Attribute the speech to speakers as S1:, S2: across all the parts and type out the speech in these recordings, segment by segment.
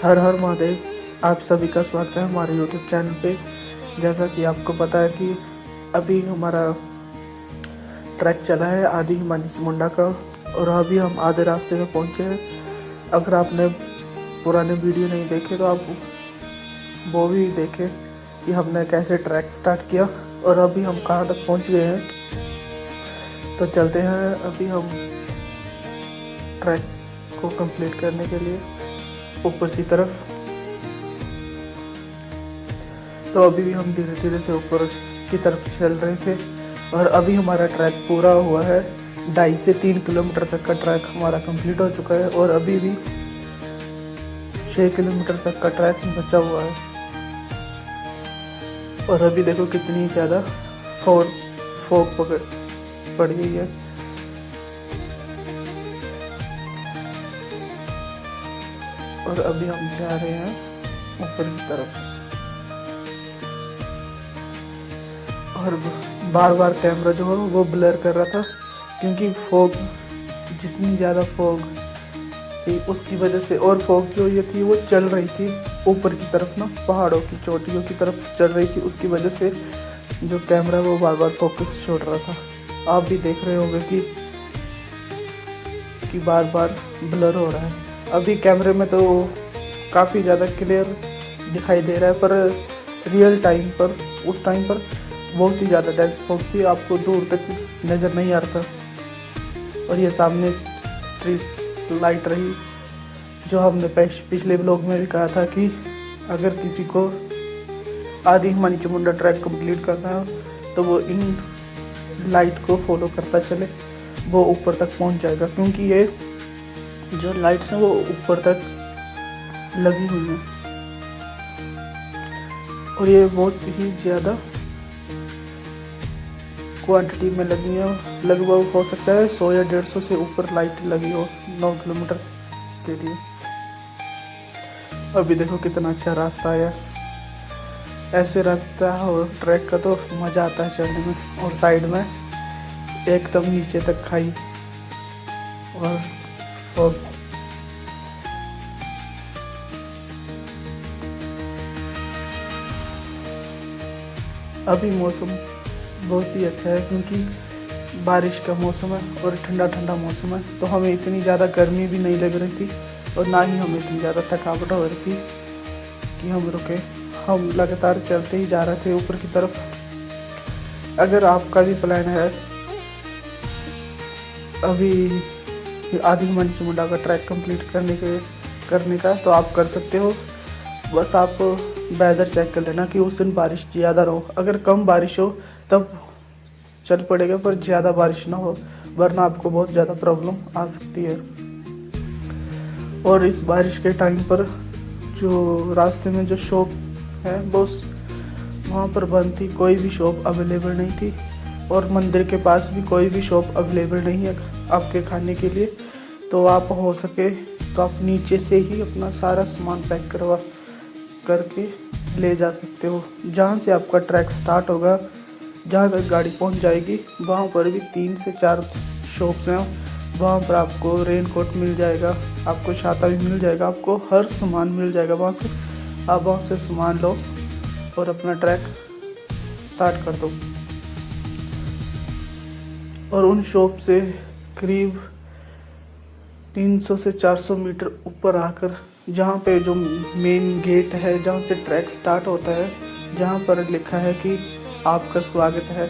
S1: हर हर महादेव। आप सभी का स्वागत है हमारे यूट्यूब चैनल पे। जैसा कि आपको पता है कि अभी हमारा ट्रैक चला है आदि हिमानी चामुंडा का, और अभी हम आधे रास्ते में पहुंचे हैं। अगर आपने पुराने वीडियो नहीं देखे तो आप वो भी देखें कि हमने कैसे ट्रैक स्टार्ट किया और अभी हम कहाँ तक पहुंच गए हैं। तो चलते हैं अभी हम ट्रैक को कंप्लीट करने के लिए ऊपर की तरफ। तो अभी भी हम धीरे धीरे से ऊपर की तरफ चल रहे थे और अभी हमारा ट्रैक पूरा हुआ है। 2.5 से 3 किलोमीटर तक का ट्रैक हमारा कंप्लीट हो चुका है और अभी भी 6 किलोमीटर तक का ट्रैक बचा हुआ है। और अभी देखो कितनी ज़्यादा फॉग पड़ गई है। और अभी हम जा रहे हैं ऊपर की तरफ और बार बार कैमरा जो है वो ब्लर कर रहा था, क्योंकि फॉग, जितनी ज़्यादा फॉग थी उसकी वजह से, और फॉग जो ये थी वो चल रही थी ऊपर की तरफ ना, पहाड़ों की चोटियों की तरफ चल रही थी। उसकी वजह से जो कैमरा वो बार बार फोकस छोड़ रहा था। आप भी देख रहे होंगे कि बार बार ब्लर हो रहा है। अभी कैमरे में तो काफ़ी ज़्यादा क्लियर दिखाई दे रहा है, पर रियल टाइम पर, उस टाइम पर बहुत ही ज़्यादा डेंस फॉग थी, आपको दूर तक नज़र नहीं आ रहा था। और ये सामने स्ट्रीट लाइट रही, जो हमने पिछले ब्लॉग में भी कहा था कि अगर किसी को आदि हिमानी चामुंडा ट्रैक कंप्लीट करना है तो वो इन लाइट को फॉलो करता चले, वो ऊपर तक पहुंच जाएगा। क्योंकि ये जो लाइट्स हैं वो ऊपर तक लगी हुई हैं और ये बहुत ही ज़्यादा क्वांटिटी में लगी है। लगभग हो सकता है 100 या 150 से ऊपर लाइट लगी हो 9 किलोमीटर के लिए। अभी देखो कितना अच्छा रास्ता है। ऐसे रास्ता और ट्रैक का तो मज़ा आता है चढ़ने में। और साइड में एकदम नीचे तक खाई और अभी मौसम बहुत ही अच्छा है, क्योंकि बारिश का मौसम है और ठंडा ठंडा मौसम है। तो हमें इतनी ज़्यादा गर्मी भी नहीं लग रही थी और ना ही हमें इतनी ज़्यादा थकावट हो रही थी कि हम रुके। हम लगातार चलते ही जा रहे थे ऊपर की तरफ। अगर आपका भी प्लान है अभी आदि हिमानी चामुंडा का ट्रैक कंप्लीट करने का, तो आप कर सकते हो। बस आप वेदर चेक कर लेना कि उस दिन बारिश ज़्यादा ना हो। अगर कम बारिश हो तब चल पड़ेगा, पर ज़्यादा बारिश ना हो, वरना आपको बहुत ज़्यादा प्रॉब्लम आ सकती है। और इस बारिश के टाइम पर जो रास्ते में जो शॉप है वो वहाँ पर बंद थी, कोई भी शॉप अवेलेबल नहीं थी। और मंदिर के पास भी कोई भी शॉप अवेलेबल नहीं है आपके खाने के लिए। तो आप हो सके तो आप नीचे से ही अपना सारा सामान पैक करके ले जा सकते हो। जहाँ से आपका ट्रैक स्टार्ट होगा, जहाँ तक गाड़ी पहुँच जाएगी, वहाँ पर भी 3 से 4 शॉप्स हैं। वहाँ पर आपको रेन कोट मिल जाएगा, आपको छाता भी मिल जाएगा, आपको हर सामान मिल जाएगा वहाँ से। आप वहाँ से सामान लो और अपना ट्रैक स्टार्ट कर दो। और उन शॉप से करीब 300 से 400 मीटर ऊपर आकर, जहाँ पे जो मेन गेट है, जहाँ से ट्रैक स्टार्ट होता है, जहाँ पर लिखा है कि आपका स्वागत है,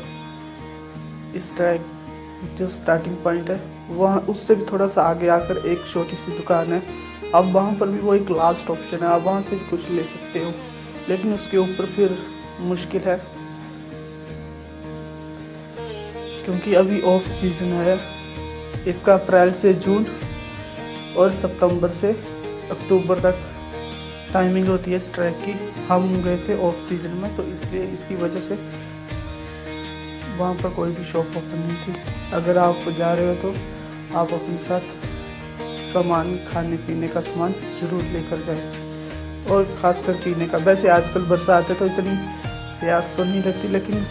S1: इस ट्रैक जो स्टार्टिंग पॉइंट है, वहाँ उससे भी थोड़ा सा आगे आकर एक छोटी सी दुकान है। अब वहाँ पर भी वो एक लास्ट ऑप्शन है, आप वहाँ से भी कुछ ले सकते हो, लेकिन उसके ऊपर फिर मुश्किल है, क्योंकि अभी ऑफ सीजन है। इसका अप्रैल से जून और सितंबर से अक्टूबर तक टाइमिंग होती है इस ट्रैक की। हम गए थे ऑफ सीजन में, तो इसलिए इसकी वजह से वहाँ पर कोई भी शॉप ओपन नहीं थी। अगर आप जा रहे हो तो आप अपने साथ सामान, खाने पीने का सामान ज़रूर लेकर जाएं, और ख़ासकर पीने का। वैसे आजकल बरसात है तो इतनी प्यास तो नहीं लगती, लेकिन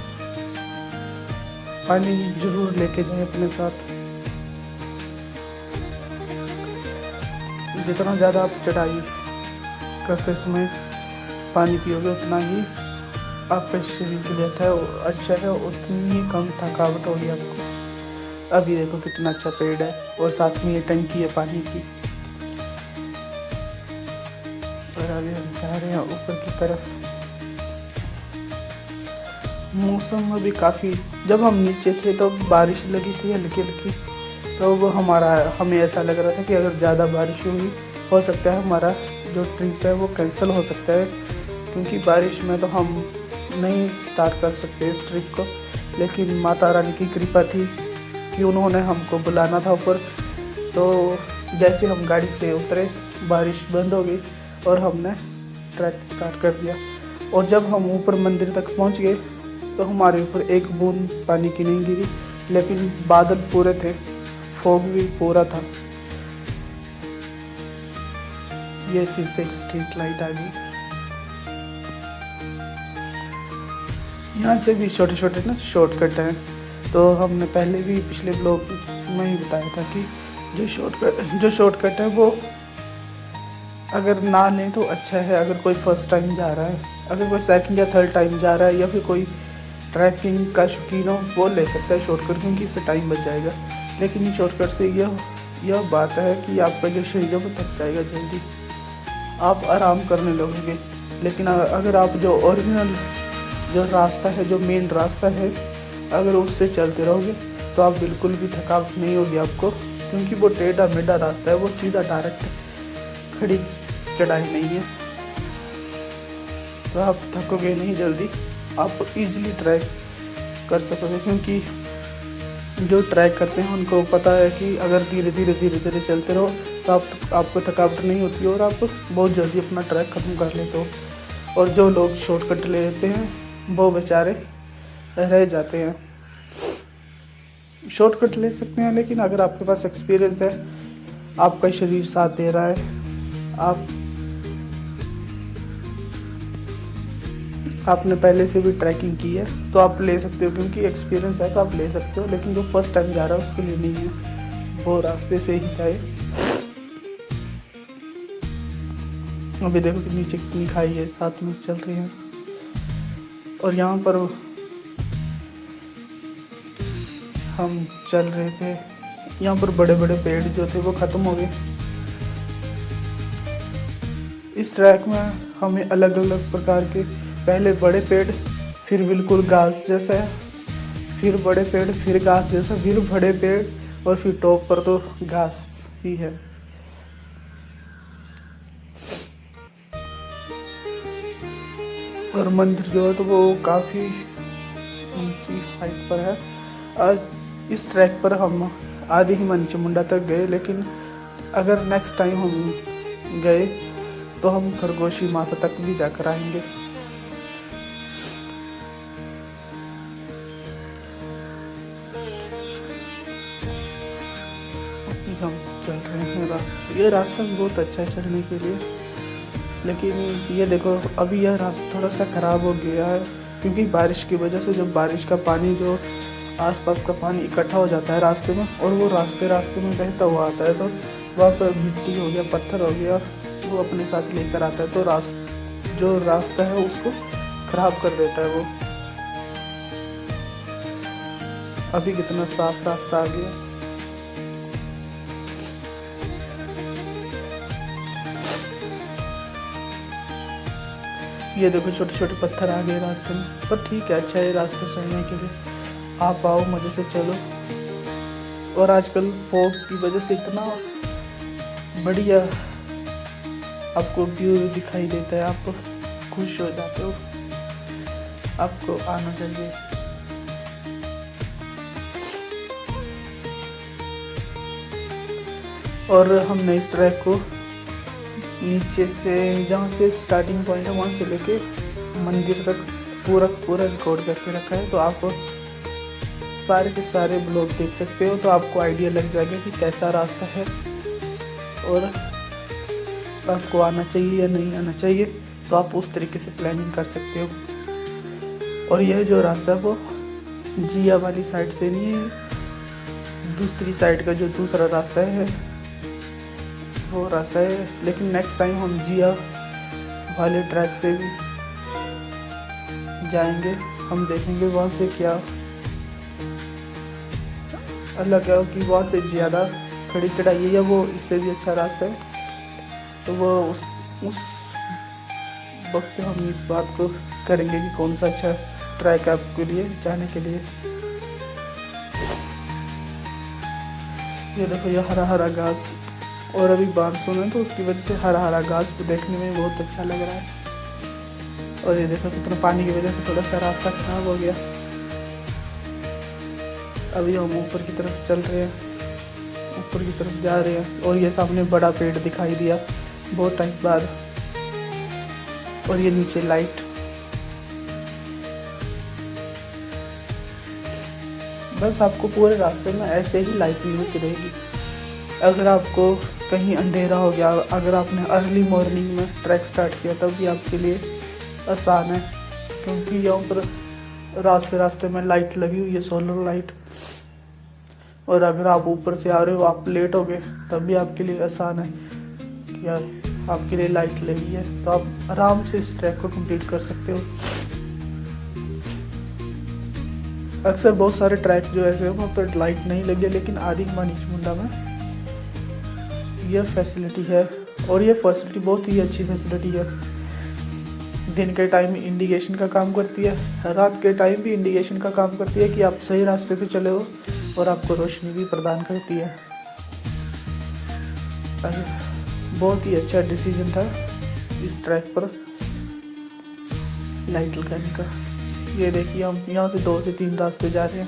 S1: पानी ज़रूर लेके जाएं अपने साथ। जितना ज़्यादा आप चढ़ाई करते समय पानी पियोगे उतना ही आपके शरीर के लिए अच्छा है, उतनी ही कम थकावट होगी आपको। अभी देखो कितना अच्छा पेड़ है और साथ में ये टंकी है पानी की। और अभी हम जा रहे हैं ऊपर की तरफ। मौसम अभी काफ़ी, जब हम नीचे थे तो बारिश लगी थी हल्की हल्की, तो वो हमें ऐसा लग रहा था कि अगर ज़्यादा बारिश होगी हो सकता है हमारा जो ट्रिप है वो कैंसिल हो सकता है, क्योंकि बारिश में तो हम नहीं स्टार्ट कर सकते इस ट्रिप को। लेकिन माता रानी की कृपा थी कि उन्होंने हमको बुलाना था ऊपर। तो जैसे हम गाड़ी से उतरे बारिश बंद हो गई और हमने ट्रैक स्टार्ट कर दिया। और जब हम ऊपर मंदिर तक पहुंच गए तो हमारे ऊपर एक बूंद पानी की नहीं गिरी, लेकिन बादल पूरे थे, फॉग भी पूरा था। ये फिर से एक स्ट्रीट लाइट आ गई। यहाँ से भी छोटे छोटे ना शॉर्टकट हैं, तो हमने पहले भी पिछले ब्लॉग में ही बताया था कि जो शॉर्टकट है वो अगर ना लें तो अच्छा है। अगर कोई फर्स्ट टाइम जा रहा है, अगर कोई सेकंड या थर्ड टाइम जा रहा है, या फिर कोई ट्रैकिंग का शौकीन हो वो ले सकता है शॉर्टकट, क्योंकि इससे टाइम बच जाएगा। लेकिन इस शॉर्टकट से यह बात है कि आपका जो शरीर है वो थक जाएगा जल्दी, आप आराम करने लगोगे। लेकिन अगर आप जो ओरिजिनल जो रास्ता है, जो मेन रास्ता है, अगर उससे चलते रहोगे तो आप बिल्कुल भी थकावट नहीं होगी आपको, क्योंकि वो टेढ़ा मेढ़ा रास्ता है, वो सीधा डायरेक्ट खड़ी चढ़ाई नहीं है, तो आप थकोगे नहीं जल्दी, आप इजीली ट्रैक कर सकोगे। क्योंकि जो ट्रैक करते हैं उनको पता है कि अगर धीरे धीरे चलते रहो तो आपको थकावट नहीं होती और आप बहुत जल्दी अपना ट्रैक खत्म कर लेते हो। और जो लोग शॉर्टकट ले लेते हैं वो बेचारे रह जाते हैं। शॉर्टकट ले सकते हैं, लेकिन अगर आपके पास एक्सपीरियंस है, आपका शरीर साथ दे रहा है, आपने पहले से भी ट्रैकिंग की है तो आप ले सकते हो, क्योंकि एक्सपीरियंस है तो आप ले सकते हो। लेकिन जो फर्स्ट टाइम जा रहा है उसके लिए नहीं है, वो रास्ते से ही जाए। अभी देखो कि नीचे कितनी खाई है, साथ में चल रही है। और यहाँ पर हम चल रहे थे, यहाँ पर बड़े बड़े पेड़ जो थे वो ख़त्म हो गए। इस ट्रैक में हमें अलग अलग प्रकार के, पहले बड़े पेड़, फिर बिल्कुल घास जैसा, फिर बड़े पेड़, फिर घास जैसा, फिर बड़े पेड़, और फिर टॉप पर तो घास ही है। और मंदिर जो है तो वो काफ़ी ऊंची हाइट पर है। आज इस ट्रैक पर हम आधे ही मनचमुंडा तक गए, लेकिन अगर नेक्स्ट टाइम हम गए तो हम खरगोशी माता तक भी जाकर आएंगे। हम चल रहे हैं ये रास्ता भी बहुत अच्छा है चढ़ने के लिए, लेकिन ये देखो अभी यह रास्ता थोड़ा सा ख़राब हो गया है, क्योंकि बारिश की वजह से जब बारिश का पानी, जो आसपास का पानी इकट्ठा हो जाता है रास्ते में, और वो रास्ते में बहता हुआ आता है, तो वहाँ पर मिट्टी हो गया, पत्थर हो गया, वो अपने साथ लेकर आता है, तो जो रास्ता है उसको ख़राब कर देता है वो। अभी कितना साफ रास्ता आ गया। ये देखो छोटे छोटे पत्थर आ गए रास्ते में, पर ठीक है, अच्छा है रास्ते चलने के लिए। आप आओ, मज़े से चलो। और आजकल फॉग की वजह से इतना बढ़िया आपको व्यू दिखाई देता है, आप खुश हो जाते हो, आपको आना चाहिए। और हमने इस ट्रैक को नीचे से, जहाँ से स्टार्टिंग पॉइंट है वहाँ से लेके मंदिर तक पूरा रिकॉर्ड करके रखा है, तो आप सारे के सारे ब्लॉग देख सकते हो, तो आपको आइडिया लग जाएगा कि कैसा रास्ता है और आपको आना चाहिए या नहीं आना चाहिए, तो आप उस तरीके से प्लानिंग कर सकते हो। और यह जो रास्ता है वो जिया वाली साइड से नहीं है, दूसरी साइड का जो दूसरा रास्ता है वो रास्ता है। लेकिन नेक्स्ट टाइम हम जिया वाले ट्रैक से भी जाएंगे। हम देखेंगे वहाँ से क्या अलग है, कि वहाँ से ज़्यादा खड़ी चढ़ाई है या वो इससे भी अच्छा रास्ता है। तो वो उस वक्त हम इस बात को करेंगे कि कौन सा अच्छा ट्रैक है आपके लिए जाने के लिए। ये देखो ये हरा हरा घास, और अभी मानसून है तो उसकी वजह से हरा हरा घास को देखने में बहुत अच्छा लग रहा है। और ये देखो कितना पानी की वजह से थोड़ा सा रास्ता खराब हो गया। अभी हम ऊपर की तरफ चल रहे हैं, ऊपर की तरफ जा रहे हैं। और ये सामने बड़ा पेड़ दिखाई दिया बहुत टाइम बाद, और ये नीचे लाइट। बस आपको पूरे रास्ते में ऐसे ही लाइट मिलती रहेगी। अगर आपको कहीं अंधेरा हो गया, अगर आपने अर्ली मॉर्निंग में ट्रैक स्टार्ट किया, तब भी आपके लिए आसान है, क्योंकि यहाँ पर रास्ते में लाइट लगी हुई है, सोलर लाइट। और अगर आप ऊपर से आ रहे हो, आप लेट हो गए, तब भी आपके लिए आसान है कि यार आपके लिए लाइट लगी है, तो आप आराम से इस ट्रैक को कंप्लीट कर सकते हो। अक्सर बहुत सारे ट्रैक जो ऐसे हैं वहाँ पर लाइट नहीं लगी है, लेकिन आदिकमान नीचमुंडा में यह फैसिलिटी है। और ये फैसिलिटी बहुत ही अच्छी फैसिलिटी है। दिन के टाइम इंडिकेशन का काम करती है, रात के टाइम भी इंडिकेशन का काम करती है कि आप सही रास्ते पे चले हो, और आपको रोशनी भी प्रदान करती है। बहुत ही अच्छा डिसीजन था इस ट्रैक पर लाइट लगाने का। ये देखिए हम यहाँ से 2 से 3 रास्ते जा रहे हैं,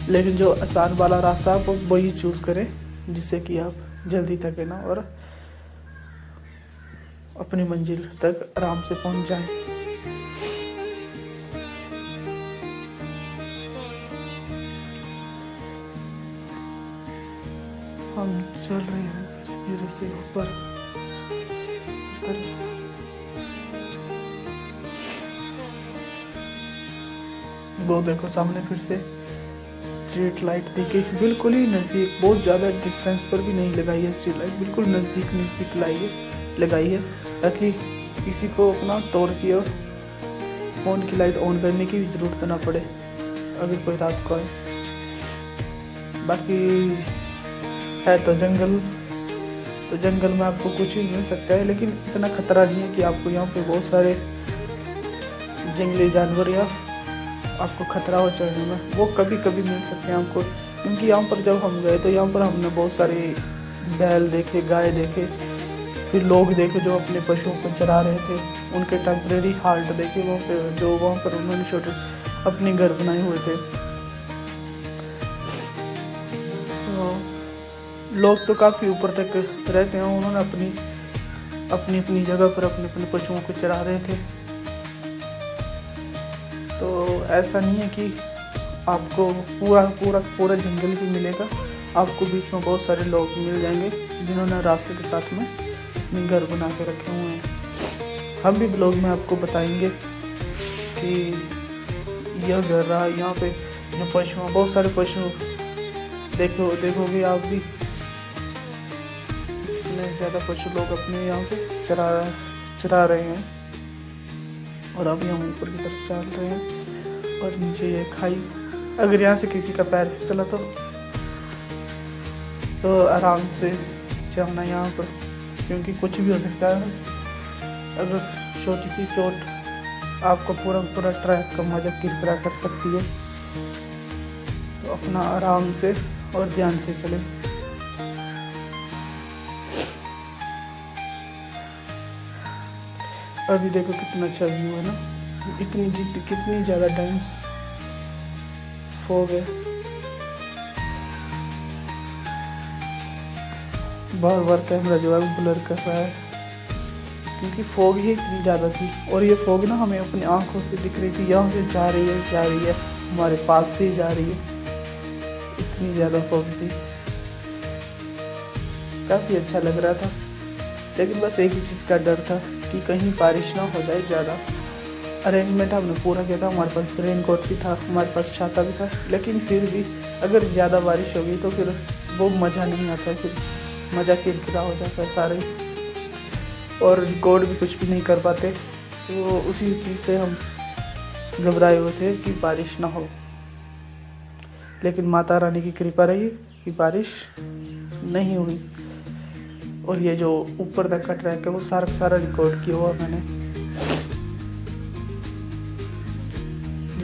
S1: लेकिन जो आसान वाला रास्ता आप वही चूज़ करें, जिससे कि आप जल्दी थके ना और अपनी मंजिल तक आराम से पहुंच जाएं। हम चल रहे हैं धीरे से ऊपर। वो देखो सामने फिर से स्ट्रीट लाइट दिखी, बिल्कुल ही नज़दीक, बहुत ज़्यादा डिस्टेंस पर भी नहीं लगाई है स्ट्रीट लाइट, बिल्कुल नज़दीक लगाई है, ताकि किसी को अपना टॉर्च या फ़ोन की लाइट ऑन करने की भी ज़रूरत ना पड़े अगर कोई रात को आए। बाकी है तो जंगल में आपको कुछ भी मिल सकता है, लेकिन इतना खतरा नहीं है कि आपको यहाँ पे बहुत सारे जंगली जानवर या आपको खतरा हो चढ़ने में, वो कभी कभी मिल सकते हैं आपको। क्योंकि यहाँ पर जब हम गए तो यहाँ पर हमने बहुत सारे बैल देखे, गाय देखे, फिर लोग देखे जो अपने पशुओं को चरा रहे थे, उनके टेम्परेरी हाल्ट देखे वहाँ पे, जो वहाँ पर उन्होंने छोटे अपने घर बनाए हुए थे। तो लोग तो काफ़ी ऊपर तक रहते हैं, उन्होंने अपनी जगह पर अपने पशुओं को चरा रहे थे। तो ऐसा नहीं है कि आपको पूरा जंगल ही मिलेगा, आपको बीच में बहुत सारे लोग मिल जाएंगे जिन्होंने रास्ते के साथ में अपने घर बना के रखे हुए हैं। हम भी ब्लॉग में आपको बताएंगे कि यह घर रहा, यहाँ पे जो पशु हैं, बहुत सारे पशु देखोगे आप भी, इतने ज़्यादा पशु लोग अपने यहाँ पे चरा रहे हैं। और अभी हम ऊपर की तरफ चल रहे हैं, और नीचे ये खाई, अगर यहाँ से किसी का पैर फिसला तो आराम से चलना यहाँ पर, क्योंकि कुछ भी हो सकता है। अगर छोटी सी चोट आपको पूरा ट्रैक का मजा किरकिरा कर सकती है, तो अपना आराम से और ध्यान से चले। अभी देखो कितना अच्छा व्यू है ना, कितनी ज़्यादा डेंस फॉग है। बार कैमरा जो है ब्लर कर रहा है, क्योंकि फॉग ही इतनी ज़्यादा थी। और ये फॉग ना हमें अपनी आंखों से दिख रही थी, यहाँ से जा रही है हमारे पास से जा रही है, इतनी ज़्यादा फॉग थी। काफ़ी अच्छा लग रहा था, लेकिन बस एक ही चीज़ का डर था कि कहीं बारिश ना हो जाए ज़्यादा। अरेंजमेंट हमने पूरा किया था, हमारे पास रेन कोट भी था, हमारे पास छाता भी था, लेकिन फिर भी अगर ज़्यादा बारिश हो गई तो फिर वो मज़ा नहीं आता, फिर मज़ा किरकिरा हो जाता है सारे। और रिकॉर्ड भी कुछ भी नहीं कर पाते। तो उसी चीज़ से हम घबराए हुए थे कि बारिश ना हो, लेकिन माता रानी की कृपा रही कि बारिश नहीं हुई। और ये जो ऊपर तक का ट्रैक है वो सारा सारा रिकॉर्ड किया हुआ मैंने।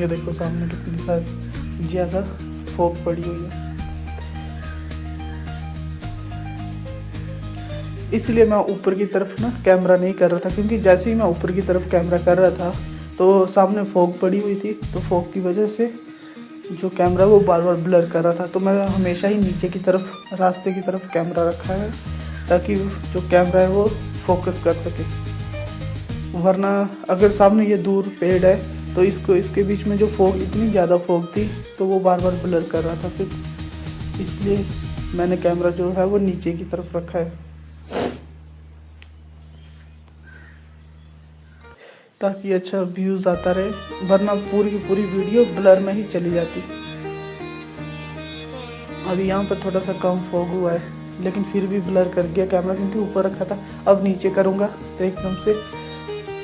S1: ये देखो सामने कितनी ज़्यादा फॉग पड़ी हुई है। इसलिए मैं ऊपर की तरफ ना कैमरा नहीं कर रहा था, क्योंकि जैसे ही मैं ऊपर की तरफ कैमरा कर रहा था तो सामने फॉग पड़ी हुई थी। तो फॉग की वजह से जो कैमरा वो बार बार ब्लर कर रहा था। तो मैं हमेशा ही नीचे की तरफ, रास्ते की तरफ कैमरा रखा है, ताकि जो कैमरा है वो फोकस कर सके। वरना अगर सामने ये दूर पेड़ है तो इसके बीच में जो फॉग, इतनी ज़्यादा फॉग थी तो वो बार बार ब्लर कर रहा था। फिर इसलिए मैंने कैमरा जो है वो नीचे की तरफ रखा है, ताकि अच्छा व्यूज़ आता रहे। वरना पूरी की पूरी वीडियो ब्लर में ही चली जाती। अभी यहाँ पर थोड़ा सा कम फॉग हुआ है, लेकिन फिर भी ब्लर कर गया कैमरा, क्योंकि ऊपर रखा था। अब नीचे करूँगा तो एकदम से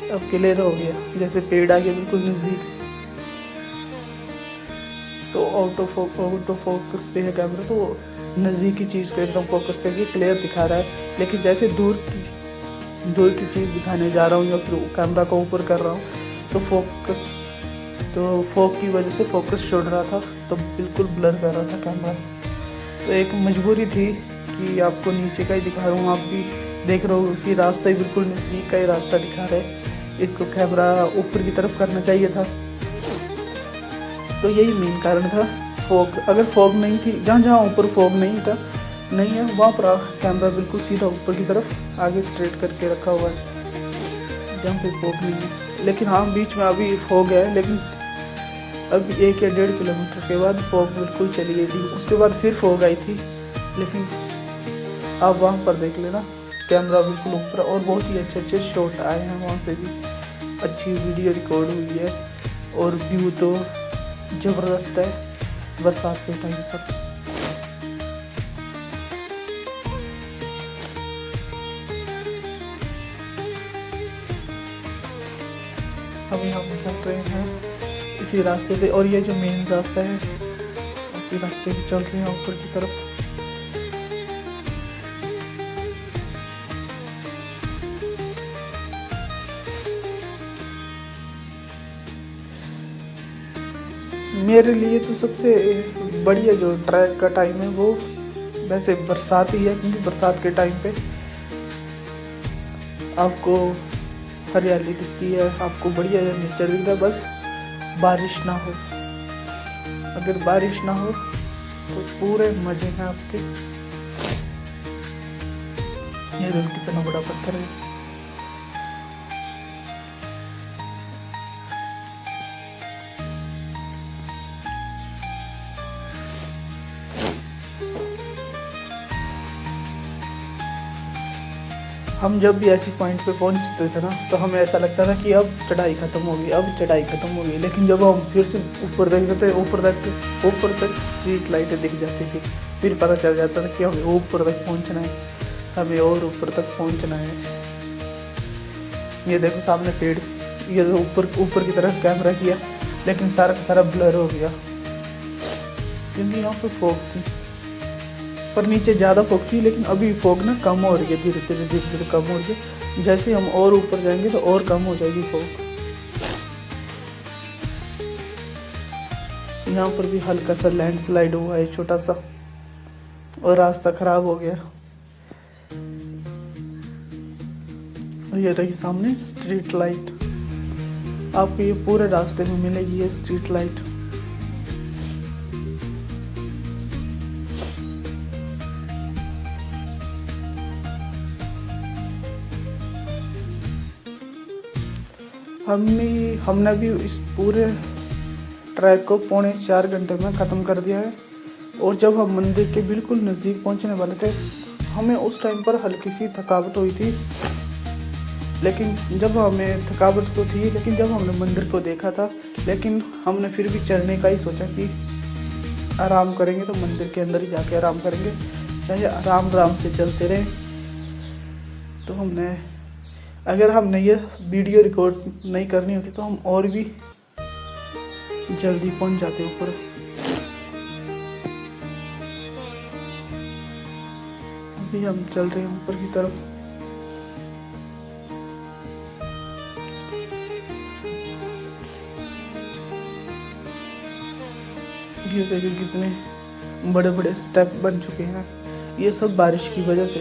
S1: अब क्लियर हो गया, जैसे पेड़ आ गया बिल्कुल नज़दीक। तो ऑटो फोकस पे है कैमरा, तो नज़दीक की चीज़ को एकदम फोकस करके क्लियर दिखा रहा है। लेकिन जैसे दूर की चीज़ दिखाने जा रहा हूँ या फिर कैमरा को ऊपर कर रहा हूँ तो फॉग की वजह से फोकस छोड़ रहा था, तो बिल्कुल ब्लर कर रहा था कैमरा। तो एक मजबूरी थी कि आपको नीचे का ही दिखा रहा हूँ। आप भी देख रहे हो कि रास्ता ही बिल्कुल नज़दीक का ही रास्ता दिखा रहा है। इसको कैमरा ऊपर की तरफ करना चाहिए था। तो यही मेन कारण था, फॉग। अगर फॉग नहीं थी, जहाँ ऊपर फॉग नहीं है वहाँ पर कैमरा बिल्कुल सीधा ऊपर की तरफ आगे स्ट्रेट करके रखा हुआ है, जहाँ पे फॉग नहीं है। लेकिन हाँ, बीच में अभी फॉग है, लेकिन अब 1 या 1.5 किलोमीटर के बाद फॉग बिल्कुल चली गई थी। उसके बाद फिर फॉग आई थी, लेकिन आप वहाँ पर देख लेना कैमरा बिल्कुल ऊपर। और बहुत ही अच्छे शॉट आए हैं, वहाँ से भी अच्छी वीडियो रिकॉर्ड हुई है। और व्यू तो ज़बरदस्त है बरसात के टाइम पर। अभी हम चल रहे हैं इसी रास्ते पे, और ये जो मेन रास्ता है उसी रास्ते पे चल रहे हैं ऊपर की तरफ। मेरे लिए तो सबसे बढ़िया जो ट्रैक का टाइम है वो वैसे बरसात ही है, क्योंकि बरसात के टाइम पे आपको हरियाली दिखती है, आपको बढ़िया नेचर दिखता है। बस बारिश ना हो, अगर बारिश ना हो तो पूरे मजे हैं आपके। ये देखो कितना बड़ा पत्थर है। हम जब भी ऐसी पॉइंट पे पहुंचते थे ना तो हमें ऐसा लगता था कि अब चढ़ाई ख़त्म होगी, लेकिन जब हम फिर से ऊपर देखते थे, ऊपर तक स्ट्रीट लाइटें दिख जाती थी। फिर पता चल जाता था कि हमें ऊपर तक पहुंचना है, हमें और ऊपर तक पहुंचना है। ये देखो सामने पेड़, ये तो ऊपर की तरफ कैमरा किया, लेकिन सारा का सारा ब्लर हो गया, क्योंकि यहाँ पर फॉग थी। पर नीचे ज़्यादा फॉग थी, लेकिन अभी फॉग ना कम हो रही है, धीरे धीरे कम हो रही है। जैसे हम और ऊपर जाएंगे तो और कम हो जाएगी फॉग। यहाँ पर भी हल्का सा लैंडस्लाइड हुआ है, छोटा सा, और रास्ता खराब हो गया। और ये रही सामने स्ट्रीट लाइट, आपको ये पूरे रास्ते में मिलेगी ये स्ट्रीट लाइट। हमने भी इस पूरे ट्रैक को 3.25 घंटे में ख़त्म कर दिया है। और जब हम मंदिर के बिल्कुल नज़दीक पहुंचने वाले थे, हमें उस टाइम पर हल्की सी थकावट हुई थी। लेकिन जब हमने मंदिर को देखा था, लेकिन हमने फिर भी चढ़ने का ही सोचा कि आराम करेंगे तो मंदिर के अंदर ही जाके आराम करेंगे, चाहे आराम से चलते रहे। तो हमने अगर हमने ये वीडियो रिकॉर्ड नहीं करनी होती तो हम और भी जल्दी पहुंच जाते ऊपर। अभी हम चल रहे हैं ऊपर की तरफ। ये देखिए कितने बड़े बड़े स्टेप बन चुके हैं, ये सब बारिश की वजह से।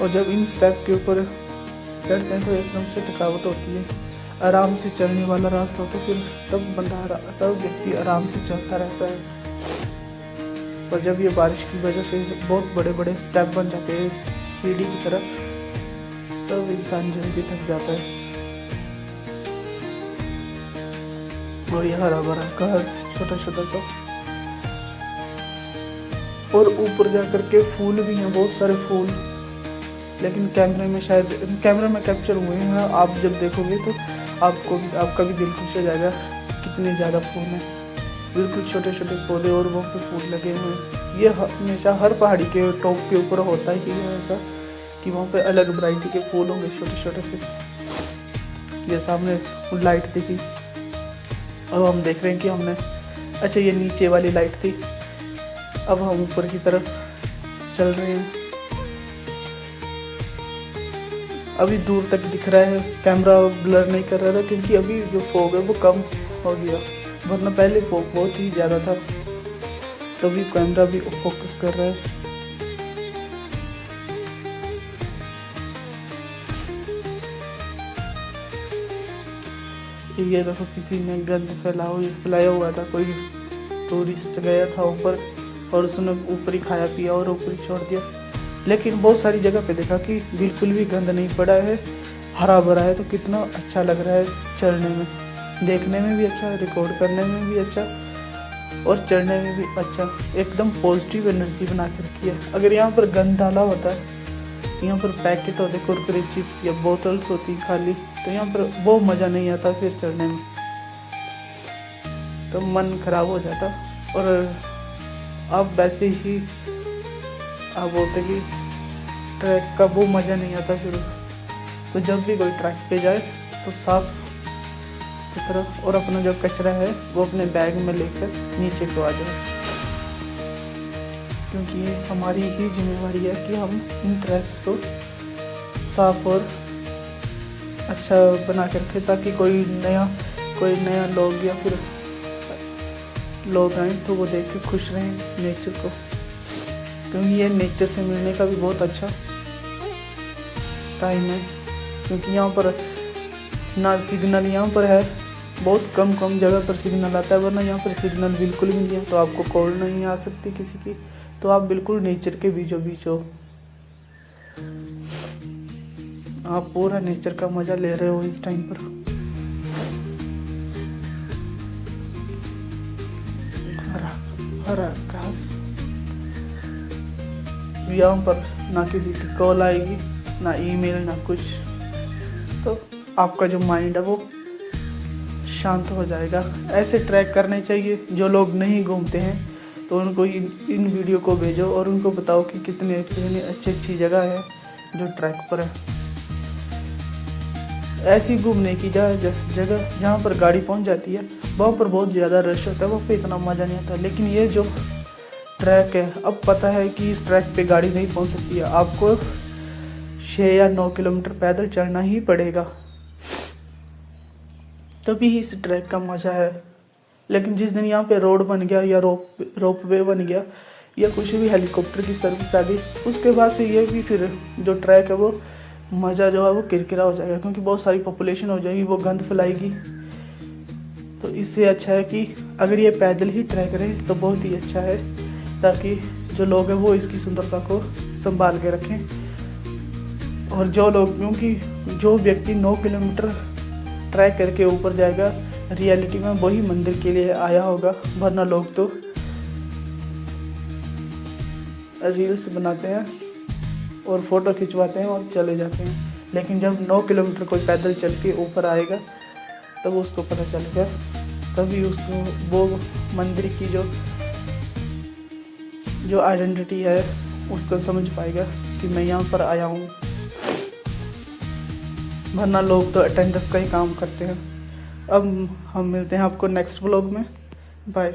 S1: और जब इन स्टेप के ऊपर चढ़ते हैं तो एकदम से थकावट होती है। आराम से चलने वाला रास्ता हो तो फिर तब व्यक्ति आराम से चलता रहता है। और जब ये बारिश की वजह से बहुत बड़े बड़े स्टेप बन जाते हैं सीढ़ी की तरफ, तब इंसान जल्दी थक जाता है। और यह हरा भरा घास छोटा छोटा सा, और ऊपर जाकर के फूल भी हैं, बहुत सारे फूल, लेकिन कैमरे में कैप्चर हुए हैं। आप जब देखोगे तो आपका भी दिल खुश हो जाएगा, कितने ज़्यादा फूल हैं। बिल्कुल छोटे छोटे पौधे और वो पे फूल लगे हुए हैं। ये हमेशा हर पहाड़ी के टॉप के ऊपर होता ही है ऐसा, कि वहाँ पे अलग वैरायटी के फूल होंगे छोटे छोटे से। ये सामने लाइट दिखी, अब हम देख रहे हैं कि हमने, अच्छा ये नीचे वाली लाइट थी। अब हम ऊपर की तरफ चल रहे हैं। अभी दूर तक दिख रहा है, कैमरा ब्लर नहीं कर रहा था क्योंकि अभी जो फॉग है वो कम हो गया, वरना पहले फॉग बहुत ही ज़्यादा था। तभी कैमरा भी फोकस कर रहा है। ये देखो किसी ने गंद फैलाया हुआ था, कोई टूरिस्ट गया था ऊपर और उसने ऊपर ही खाया पिया और ऊपर ही छोड़ दिया। लेकिन बहुत सारी जगह पे देखा कि बिल्कुल भी गंद नहीं पड़ा है, हरा भरा है, तो कितना अच्छा लग रहा है चढ़ने में, देखने में भी अच्छा, रिकॉर्ड करने में भी अच्छा और चढ़ने में भी अच्छा। एकदम पॉजिटिव एनर्जी बना के रखी है। अगर यहाँ पर गंद डाला होता है, यहाँ पर पैकेट होते कुरकुरे चिप्स या बोतल्स होती खाली, तो यहाँ पर वो मज़ा नहीं आता फिर चढ़ने में, तो मन खराब हो जाता। और अब वैसे ही आप बोलते कि ट्रैक का वो मज़ा नहीं आता फिर। तो जब भी कोई ट्रैक पे जाए तो साफ सुथरा और अपना जो कचरा है वो अपने बैग में लेकर नीचे को आ जाए, क्योंकि ये हमारी ही जिम्मेवारी है कि हम इन ट्रैक्स को साफ और अच्छा बना के रखें, ताकि कोई नया लोग या फिर लोग आए तो वो देख के खुश रहें नेचर को, क्योंकि ये नेचर से मिलने का भी बहुत अच्छा टाइम है। क्योंकि यहाँ पर ना सिग्नल यहाँ पर है, बहुत कम जगह पर सिग्नल आता है, वरना यहाँ पर सिग्नल बिल्कुल भी नहीं है, तो आपको कॉल नहीं आ सकती किसी की, तो आप बिल्कुल नेचर के बीचों बीच हो, आप पूरा नेचर का मजा ले रहे हो इस टाइम पर। हरा घास, यहाँ पर ना किसी की कॉल आएगी, ना ईमेल, ना कुछ, तो आपका जो माइंड है वो शांत हो जाएगा। ऐसे ट्रैक करने चाहिए। जो लोग नहीं घूमते हैं तो उनको इन वीडियो को भेजो और उनको बताओ कि कितनी अच्छी जगह है जो ट्रैक पर है। ऐसी घूमने की जगह जहाँ पर गाड़ी पहुँच जाती है वहाँ पर बहुत ज़्यादा रश होता है, वहाँ पे इतना मज़ा नहीं आता। लेकिन ये जो ट्रैक है, अब पता है कि इस ट्रैक पे गाड़ी नहीं पहुँच सकती है, आपको 6 या 9 किलोमीटर पैदल चढ़ना ही पड़ेगा, तभी इस ट्रैक का मज़ा है। लेकिन जिस दिन यहाँ पे रोड बन गया या रोप वे बन गया या कुछ भी हेलीकॉप्टर की सर्विस आ गई, उसके बाद से ये भी फिर जो ट्रैक है वो मज़ा जो है वो किरकिरा हो जाएगा, क्योंकि बहुत सारी पॉपुलेशन हो जाएगी, वो गंद फैलाएगी। तो इससे अच्छा है कि अगर ये पैदल ही ट्रैक रहे तो बहुत ही अच्छा है, ताकि जो लोग हैं वो इसकी सुंदरता को संभाल के रखें। और जो लोग, क्योंकि जो व्यक्ति 9 किलोमीटर ट्रैक करके ऊपर जाएगा, रियलिटी में वही मंदिर के लिए आया होगा, वरना लोग तो रील्स बनाते हैं और फोटो खिंचवाते हैं और चले जाते हैं। लेकिन जब 9 किलोमीटर कोई पैदल चल के ऊपर आएगा तब उसको पता चलेगा, तभी उसको वो मंदिर की जो आइडेंटिटी है उसको समझ पाएगा कि मैं यहाँ पर आया हूँ। वरना लोग तो अटेंडेंस का ही काम करते हैं। अब हम मिलते हैं आपको नेक्स्ट व्लॉग में। बाय।